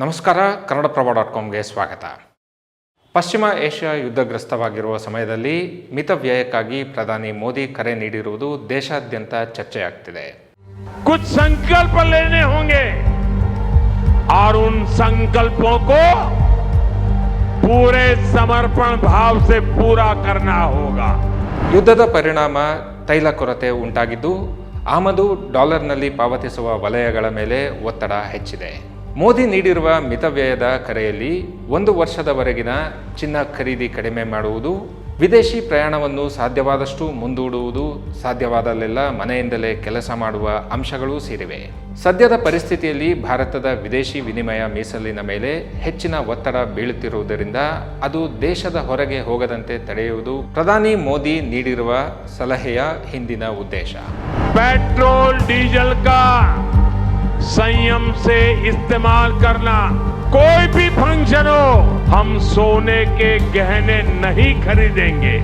ನಮಸ್ಕಾರ, ಕನ್ನಡಪ್ರಭ.comಗೆ ಸ್ವಾಗತ. ಪಶ್ಚಿಮ ಏಷ್ಯಾ ಯುದ್ಧಗ್ರಸ್ತವಾಗಿರುವ ಸಮಯದಲ್ಲಿ ಮಿತವ್ಯಯಕ್ಕಾಗಿ ಪ್ರಧಾನಿ ಮೋದಿ ಕರೆ ನೀಡಿರುವುದು ದೇಶಾದ್ಯಂತ ಚರ್ಚೆಯಾಗ್ತಿದೆ. कुछ संकल्प लेने होंगे और उन संकल्पों को पूरे समर्पण भाव से पूरा करना होगा. ಯುದ್ಧದ ಪರಿಣಾಮ ತೈಲ ಕೊರತೆ ಉಂಟಾಗಿದ್ದು ಆಮದು ಡಾಲರ್ನಲ್ಲಿ ಪಾವತಿಸುವ ವಲಯಗಳ ಮೇಲೆ ಒತ್ತಡ ಹೆಚ್ಚಿದೆ. ಮೋದಿ ನೀಡಿರುವ ಮಿತವ್ಯಯದ ಕರೆಯಲ್ಲಿ 1 ವರ್ಷದವರೆಗಿನ ಚಿನ್ನ ಖರೀದಿ ಕಡಿಮೆ ಮಾಡುವುದು, ವಿದೇಶಿ ಪ್ರಯಾಣವನ್ನು ಸಾಧ್ಯವಾದಷ್ಟು ಮುಂದೂಡುವುದು, ಸಾಧ್ಯವಾದಲ್ಲೆಲ್ಲ ಮನೆಯಿಂದಲೇ ಕೆಲಸ ಮಾಡುವ ಅಂಶಗಳೂ ಸೇರಿವೆ. ಸದ್ಯದ ಪರಿಸ್ಥಿತಿಯಲ್ಲಿ ಭಾರತದ ವಿದೇಶಿ ವಿನಿಮಯ ಮೀಸಲಿನ ಮೇಲೆ ಹೆಚ್ಚಿನ ಒತ್ತಡ ಬೀಳುತ್ತಿರುವುದರಿಂದ ಅದು ದೇಶದ ಹೊರಗೆ ಹೋಗದಂತೆ ತಡೆಯುವುದು ಪ್ರಧಾನಿ ಮೋದಿ ನೀಡಿರುವ ಸಲಹೆಯ ಹಿಂದಿನ ಉದ್ದೇಶ. पेट्रोल डीजल का संयम से इस्तेमाल करना. कोई भी फंक्शन हो, हम सोने के गहने नहीं खरीदेंगे.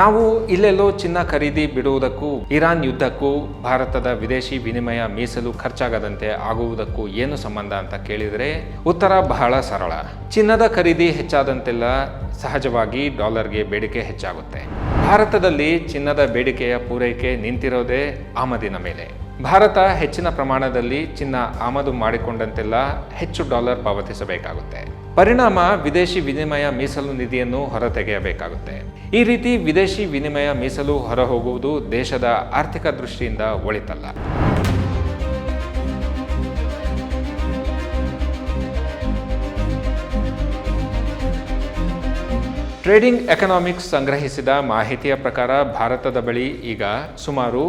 ನಾವು ಇಲ್ಲೆಲ್ಲೋ ಚಿನ್ನ ಖರೀದಿ ಬಿಡುವುದಕ್ಕೂ ಇರಾನ್ ಯುದ್ಧಕ್ಕೂ ಭಾರತದ ವಿದೇಶಿ ವಿನಿಮಯ ಮೀಸಲು ಖರ್ಚಾಗದಂತೆ ಆಗುವುದಕ್ಕೂ ಏನು ಸಂಬಂಧ ಅಂತ ಕೇಳಿದರೆ ಉತ್ತರ ಬಹಳ ಸರಳ. ಚಿನ್ನದ ಖರೀದಿ ಹೆಚ್ಚಾದಂತೆಲ್ಲ ಸಹಜವಾಗಿ ಡಾಲರ್ಗೆ ಬೇಡಿಕೆ ಹೆಚ್ಚಾಗುತ್ತೆ. ಭಾರತದಲ್ಲಿ ಚಿನ್ನದ ಬೇಡಿಕೆಯ ಪೂರೈಕೆ ನಿಂತಿರೋದೇ ಆಮದಿನ ಮೇಲೆ. ಭಾರತ ಹೆಚ್ಚಿನ ಪ್ರಮಾಣದಲ್ಲಿ ಚಿನ್ನ ಆಮದು ಮಾಡಿಕೊಂಡಂತೆಲ್ಲ ಹೆಚ್ಚು ಡಾಲರ್ ಪಾವತಿಸಬೇಕಾಗುತ್ತೆ. ಪರಿಣಾಮ ವಿದೇಶಿ ವಿನಿಮಯ ಮೀಸಲು ನಿಧಿಯನ್ನು ಹೊರತೆಗೆಯಬೇಕಾಗುತ್ತೆ. ಈ ರೀತಿ ವಿದೇಶಿ ವಿನಿಮಯ ಮೀಸಲು ಹೊರಹೋಗುವುದು ದೇಶದ ಆರ್ಥಿಕ ದೃಷ್ಟಿಯಿಂದ ಒಳಿತಲ್ಲ. ಟ್ರೇಡಿಂಗ್ ಎಕನಾಮಿಕ್ಸ್ ಸಂಗ್ರಹಿಸಿದ ಮಾಹಿತಿಯ ಪ್ರಕಾರ ಭಾರತದ ಬಳಿ ಈಗ ಸುಮಾರು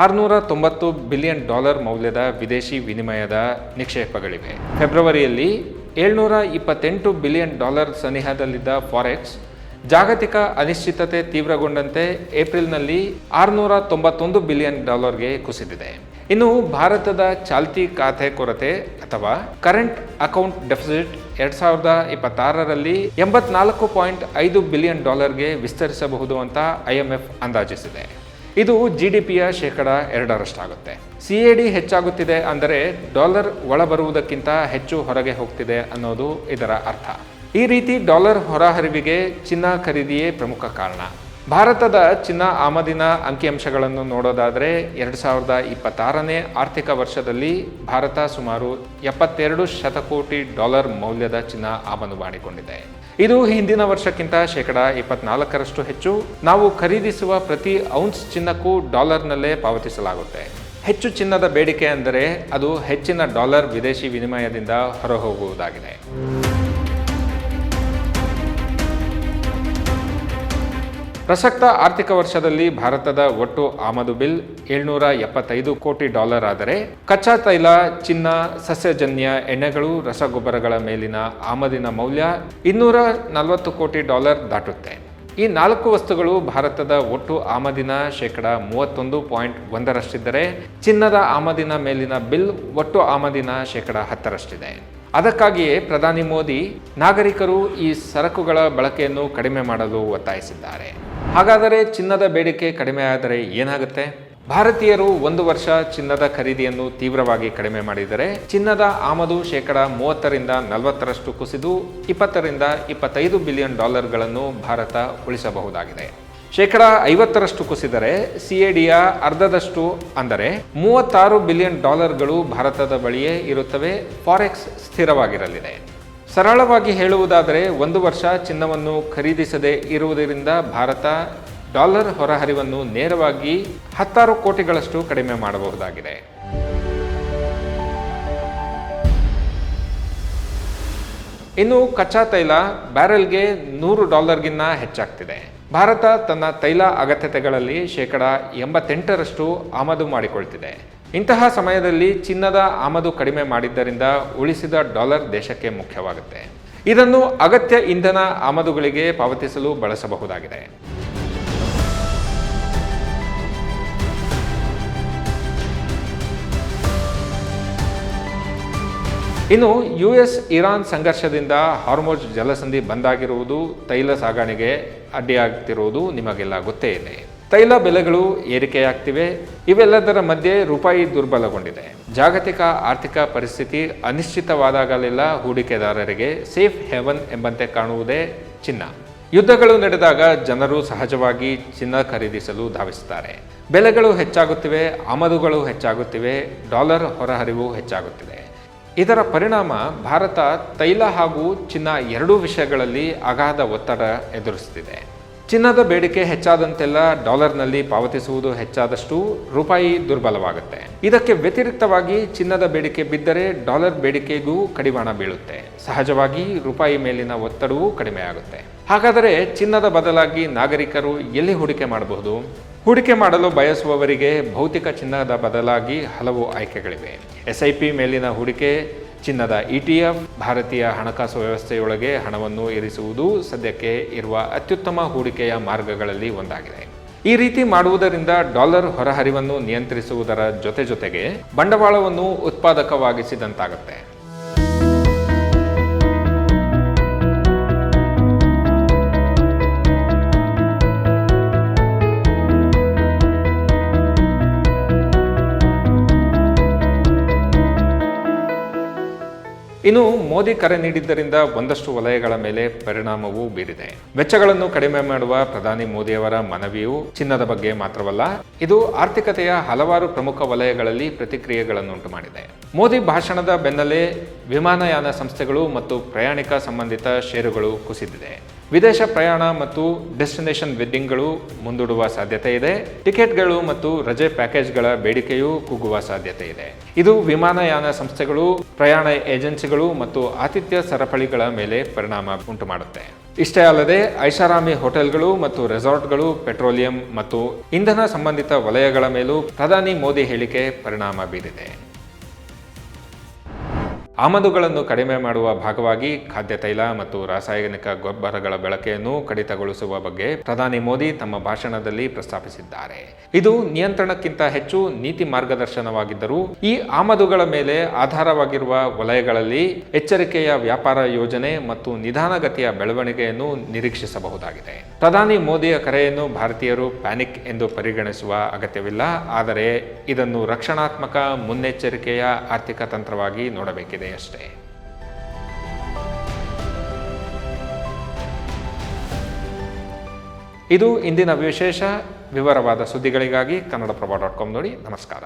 $690 ಬಿಲಿಯನ್ ಮೌಲ್ಯದ ವಿದೇಶಿ ವಿನಿಮಯದ ನಿಕ್ಷೇಪಗಳಿವೆ. ಫೆಬ್ರವರಿಯಲ್ಲಿ $728 ಬಿಲಿಯನ್ ಸನಿಹದಲ್ಲಿದ್ದ ಫಾರೆಕ್ಸ್ ಜಾಗತಿಕ ಅನಿಶ್ಚಿತತೆ ತೀವ್ರಗೊಂಡಂತೆ ಏಪ್ರಿಲ್ನಲ್ಲಿ $691 ಬಿಲಿಯನ್ ಕುಸಿದಿದೆ. ಇನ್ನು ಭಾರತದ ಚಾಲ್ತಿ ಖಾತೆ ಕೊರತೆ ಅಥವಾ ಕರೆಂಟ್ ಅಕೌಂಟ್ ಡೆಫಿಸಿಟ್ 2026ರಲ್ಲಿ $84.5 ಬಿಲಿಯನ್ ವಿಸ್ತರಿಸಬಹುದು ಅಂತ IMF ಅಂದಾಜಿಸಿದೆ. ಇದು GDPಯ 2% CAD ಹೆಚ್ಚಾಗುತ್ತಿದೆ ಅಂದರೆ ಡಾಲರ್ ಒಳಬರುವುದಕ್ಕಿಂತ ಹೆಚ್ಚು ಹೊರಗೆ ಹೋಗ್ತಿದೆ ಅನ್ನೋದು ಇದರ ಅರ್ಥ. ಈ ರೀತಿ ಡಾಲರ್ ಹೊರಹರಿವಿಗೆ ಚಿನ್ನ ಖರೀದಿಯೇ ಪ್ರಮುಖ ಕಾರಣ. ಭಾರತದ ಚಿನ್ನ ಆಮದಿನ ಅಂಕಿಅಂಶಗಳನ್ನು ನೋಡೋದಾದರೆ 2026ನೇ ಆರ್ಥಿಕ ವರ್ಷದಲ್ಲಿ ಭಾರತ ಸುಮಾರು $72 ಶತಕೋಟಿ ಮೌಲ್ಯದ ಚಿನ್ನ ಆಮದು ಮಾಡಿಕೊಂಡಿದೆ. ಇದು ಹಿಂದಿನ ವರ್ಷಕ್ಕಿಂತ 24% ಹೆಚ್ಚು. ನಾವು ಖರೀದಿಸುವ ಪ್ರತಿ ಔನ್ಸ್ ಚಿನ್ನಕ್ಕೂ ಡಾಲರ್ನಲ್ಲೇ ಪಾವತಿಸಲಾಗುತ್ತೆ. ಹೆಚ್ಚು ಚಿನ್ನದ ಬೇಡಿಕೆ ಅಂದರೆ ಅದು ಹೆಚ್ಚಿನ ಡಾಲರ್ ವಿದೇಶಿ ವಿನಿಮಯದಿಂದ ಹೊರಹೋಗುವುದಾಗಿದೆ. ಪ್ರಸಕ್ತ ಆರ್ಥಿಕ ವರ್ಷದಲ್ಲಿ ಭಾರತದ ಒಟ್ಟು ಆಮದು ಬಿಲ್ $775 ಕೋಟಿ ಆದರೆ ಕಚ್ಚಾ ತೈಲ, ಚಿನ್ನ, ಸಸ್ಯಜನ್ಯ ಎಣ್ಣೆಗಳು, ರಸಗೊಬ್ಬರಗಳ ಮೇಲಿನ ಆಮದಿನ ಮೌಲ್ಯ $240 ಕೋಟಿ ದಾಟುತ್ತೆ. ಈ 4 ವಸ್ತುಗಳು ಭಾರತದ ಒಟ್ಟು ಆಮದಿನ 31.1% ಚಿನ್ನದ ಆಮದಿನ ಮೇಲಿನ ಬಿಲ್ ಒಟ್ಟು ಆಮದಿನ 10%. ಅದಕ್ಕಾಗಿಯೇ ಪ್ರಧಾನಿ ಮೋದಿ ನಾಗರಿಕರು ಈ ಸರಕುಗಳ ಬಳಕೆಯನ್ನು ಕಡಿಮೆ ಮಾಡಲು ಒತ್ತಾಯಿಸಿದ್ದಾರೆ. ಹಾಗಾದರೆ ಚಿನ್ನದ ಬೇಡಿಕೆ ಕಡಿಮೆಯಾದರೆ ಏನಾಗುತ್ತೆ? ಭಾರತೀಯರು 1 ವರ್ಷ ಚಿನ್ನದ ಖರೀದಿಯನ್ನು ತೀವ್ರವಾಗಿ ಕಡಿಮೆ ಮಾಡಿದರೆ ಚಿನ್ನದ ಆಮದು 30ರಿಂದ 40% ಕುಸಿದು $20-25 ಬಿಲಿಯನ್ ಭಾರತ ಉಳಿಸಬಹುದಾಗಿದೆ. 50% ಕುಸಿದರೆ CADಯ ಅರ್ಧದಷ್ಟು ಅಂದರೆ $36 ಬಿಲಿಯನ್ ಭಾರತದ ಬಳಿಯೇ ಇರುತ್ತವೆ. ಫಾರೆಕ್ಸ್ ಸ್ಥಿರವಾಗಿರಲಿದೆ. ಸರಳವಾಗಿ ಹೇಳುವುದಾದರೆ 1 ವರ್ಷ ಚಿನ್ನವನ್ನು ಖರೀದಿಸದೇ ಇರುವುದರಿಂದ ಭಾರತ ಡಾಲರ್ ಹೊರಹರಿವನ್ನು ನೇರವಾಗಿ 16 ಕೋಟಿಗಳಷ್ಟು ಕಡಿಮೆ ಮಾಡಬಹುದಾಗಿದೆ. ಇನ್ನು ಕಚ್ಚಾ ತೈಲ ಬ್ಯಾರೆಲ್ಗೆ $100ಗಿನ್ನ ಹೆಚ್ಚಾಗ್ತಿದೆ. ಭಾರತ ತನ್ನ ತೈಲ ಅಗತ್ಯತೆಗಳಲ್ಲಿ 88% ಆಮದು ಮಾಡಿಕೊಳ್ತಿದೆ. ಇಂತಹ ಸಮಯದಲ್ಲಿ ಚಿನ್ನದ ಆಮದು ಕಡಿಮೆ ಮಾಡಿದ್ದರಿಂದ ಉಳಿಸಿದ ಡಾಲರ್ ದೇಶಕ್ಕೆ ಮುಖ್ಯವಾಗುತ್ತೆ. ಇದನ್ನು ಅಗತ್ಯ ಇಂಧನ ಆಮದುಗಳಿಗೆ ಪಾವತಿಸಲು ಬಳಸಬಹುದಾಗಿದೆ. ಇನ್ನು US-ಇರಾನ್ ಸಂಘರ್ಷದಿಂದ ಹಾರ್ಮುಜ್ ಜಲಸಂಧಿ ಬಂದಾಗಿರುವುದು, ತೈಲ ಸಾಗಣೆಗೆ ಅಡ್ಡಿಯಾಗ್ತಿರುವುದು ನಿಮಗೆಲ್ಲ ಗೊತ್ತೇ ಇದೆ. ತೈಲ ಬೆಲೆಗಳು ಏರಿಕೆಯಾಗ್ತಿವೆ. ಇವೆಲ್ಲದರ ಮಧ್ಯೆ ರೂಪಾಯಿ ದುರ್ಬಲಗೊಂಡಿದೆ. ಜಾಗತಿಕ ಆರ್ಥಿಕ ಪರಿಸ್ಥಿತಿ ಅನಿಶ್ಚಿತವಾದಾಗಲೆಲ್ಲ ಹೂಡಿಕೆದಾರರಿಗೆ ಸೇಫ್ ಹೆವನ್ ಎಂಬಂತೆ ಕಾಣುವುದೇ ಚಿನ್ನ. ಯುದ್ಧಗಳು ನಡೆದಾಗ ಜನರು ಸಹಜವಾಗಿ ಚಿನ್ನ ಖರೀದಿಸಲು ಧಾವಿಸುತ್ತಾರೆ. ಬೆಲೆಗಳು ಹೆಚ್ಚಾಗುತ್ತಿವೆ, ಆಮದುಗಳು ಹೆಚ್ಚಾಗುತ್ತಿವೆ, ಡಾಲರ್ ಹೊರಹರಿವು ಹೆಚ್ಚಾಗುತ್ತಿದೆ. ಇದರ ಪರಿಣಾಮ ಭಾರತ ತೈಲ ಹಾಗೂ ಚಿನ್ನ ಎರಡೂ ವಿಷಯಗಳಲ್ಲಿ ಅಗಾಧ ಒತ್ತಡ ಎದುರಿಸುತ್ತಿದೆ. ಚಿನ್ನದ ಬೇಡಿಕೆ ಹೆಚ್ಚಾದಂತೆಲ್ಲ ಡಾಲರ್ನಲ್ಲಿ ಪಾವತಿಸುವುದು ಹೆಚ್ಚಾದಷ್ಟು ರೂಪಾಯಿ ದುರ್ಬಲವಾಗುತ್ತೆ. ಇದಕ್ಕೆ ವ್ಯತಿರಿಕ್ತವಾಗಿ ಚಿನ್ನದ ಬೇಡಿಕೆ ಬಿದ್ದರೆ ಡಾಲರ್ ಬೇಡಿಕೆಗೂ ಕಡಿವಾಣ ಬೀಳುತ್ತೆ. ಸಹಜವಾಗಿ ರೂಪಾಯಿ ಮೇಲಿನ ಒತ್ತಡವೂ ಕಡಿಮೆಯಾಗುತ್ತೆ. ಹಾಗಾದರೆ ಚಿನ್ನದ ಬದಲಾಗಿ ನಾಗರಿಕರು ಎಲ್ಲಿ ಹೂಡಿಕೆ ಮಾಡಬಹುದು? ಹೂಡಿಕೆ ಮಾಡಲು ಬಯಸುವವರಿಗೆ ಭೌತಿಕ ಚಿನ್ನದ ಬದಲಾಗಿ ಹಲವು ಆಯ್ಕೆಗಳಿವೆ. SIP ಮೇಲಿನ ಹೂಡಿಕೆ, ಚಿನ್ನದ ETF, ಭಾರತೀಯ ಹಣಕಾಸು ವ್ಯವಸ್ಥೆಯೊಳಗೆ ಹಣವನ್ನು ಇರಿಸುವುದು ಸದ್ಯಕ್ಕೆ ಇರುವ ಅತ್ಯುತ್ತಮ ಹೂಡಿಕೆಯ ಮಾರ್ಗಗಳಲ್ಲಿ ಒಂದಾಗಿದೆ. ಈ ರೀತಿ ಮಾಡುವುದರಿಂದ ಡಾಲರ್ ಹೊರಹರಿವನ್ನು ನಿಯಂತ್ರಿಸುವುದರ ಜೊತೆಗೆ ಬಂಡವಾಳವನ್ನು ಉತ್ಪಾದಕವಾಗಿಸಿದಂತಾಗುತ್ತೆ. ಇನ್ನು ಮೋದಿ ಕರೆ ನೀಡಿದ್ದರಿಂದ ಒಂದಷ್ಟು ವಲಯಗಳ ಮೇಲೆ ಪರಿಣಾಮವೂ ಬೀರಿದೆ. ವೆಚ್ಚಗಳನ್ನು ಕಡಿಮೆ ಮಾಡುವ ಪ್ರಧಾನಿ ಮೋದಿಯವರ ಮನವಿಯು ಚಿನ್ನದ ಬಗ್ಗೆ ಮಾತ್ರವಲ್ಲ, ಇದು ಆರ್ಥಿಕತೆಯ ಹಲವಾರು ಪ್ರಮುಖ ವಲಯಗಳಲ್ಲಿ ಪ್ರತಿಕ್ರಿಯೆಗಳನ್ನುಂಟು ಮಾಡಿದೆ. ಮೋದಿ ಭಾಷಣದ ಬೆನ್ನಲ್ಲೇ ವಿಮಾನಯಾನ ಸಂಸ್ಥೆಗಳು ಮತ್ತು ಪ್ರಯಾಣಿಕ ಸಂಬಂಧಿತ ಷೇರುಗಳು ಕುಸಿದಿದೆ. ವಿದೇಶ ಪ್ರಯಾಣ ಮತ್ತು ಡೆಸ್ಟಿನೇಷನ್ ವೆಡ್ಡಿಂಗ್ಗಳು ಮುಂದೂಡುವ ಸಾಧ್ಯತೆ ಇದೆ. ಟಿಕೆಟ್ಗಳು ಮತ್ತು ರಜೆ ಪ್ಯಾಕೇಜ್ಗಳ ಬೇಡಿಕೆಯೂ ಕುಗ್ಗುವ ಸಾಧ್ಯತೆ ಇದೆ. ಇದು ವಿಮಾನಯಾನ ಸಂಸ್ಥೆಗಳು, ಪ್ರಯಾಣ ಏಜೆನ್ಸಿಗಳು ಮತ್ತು ಆತಿಥ್ಯ ಸರಪಳಿಗಳ ಮೇಲೆ ಪರಿಣಾಮ ಉಂಟು ಮಾಡುತ್ತೆ. ಇಷ್ಟೇ ಅಲ್ಲದೆ ಐಷಾರಾಮಿ ಹೋಟೆಲ್ಗಳು ಮತ್ತು ರೆಸಾರ್ಟ್ಗಳು, ಪೆಟ್ರೋಲಿಯಂ ಮತ್ತು ಇಂಧನ ಸಂಬಂಧಿತ ವಲಯಗಳ ಮೇಲೂ ಪ್ರಧಾನಿ ಮೋದಿ ಹೇಳಿಕೆ ಪರಿಣಾಮ ಬೀರಿದೆ. ಆಮದುಗಳನ್ನು ಕಡಿಮೆ ಮಾಡುವ ಭಾಗವಾಗಿ ಖಾದ್ಯ ತೈಲ ಮತ್ತು ರಾಸಾಯನಿಕ ಗೊಬ್ಬರಗಳ ಬಳಕೆಯನ್ನು ಕಡಿತಗೊಳಿಸುವ ಬಗ್ಗೆ ಪ್ರಧಾನಿ ಮೋದಿ ತಮ್ಮ ಭಾಷಣದಲ್ಲಿ ಪ್ರಸ್ತಾಪಿಸಿದ್ದಾರೆ. ಇದು ನಿಯಂತ್ರಣಕ್ಕಿಂತ ಹೆಚ್ಚು ನೀತಿ ಮಾರ್ಗದರ್ಶನವಾಗಿದ್ದರೂ ಈ ಆಮದುಗಳ ಮೇಲೆ ಆಧಾರವಾಗಿರುವ ವಲಯಗಳಲ್ಲಿ ಎಚ್ಚರಿಕೆಯ ವ್ಯಾಪಾರ ಯೋಜನೆ ಮತ್ತು ನಿಧಾನಗತಿಯ ಬೆಳವಣಿಗೆಯನ್ನು ನಿರೀಕ್ಷಿಸಬಹುದಾಗಿದೆ. ಪ್ರಧಾನಿ ಮೋದಿಯ ಕರೆಯನ್ನು ಭಾರತೀಯರು ಪ್ಯಾನಿಕ್ ಎಂದು ಪರಿಗಣಿಸುವ ಅಗತ್ಯವಿಲ್ಲ, ಆದರೆ ಇದನ್ನು ರಕ್ಷಣಾತ್ಮಕ ಮುನ್ನೆಚ್ಚರಿಕೆಯ ಆರ್ಥಿಕ ತಂತ್ರವಾಗಿ ನೋಡಬೇಕಿದೆ ಅಷ್ಟೇ. ಇದು ಇಂದಿನ ವಿಶೇಷ. ವಿವರವಾದ ಸುದ್ದಿಗಳಿಗಾಗಿ ಕನ್ನಡಪ್ರಭ.com ನೋಡಿ. ನಮಸ್ಕಾರ.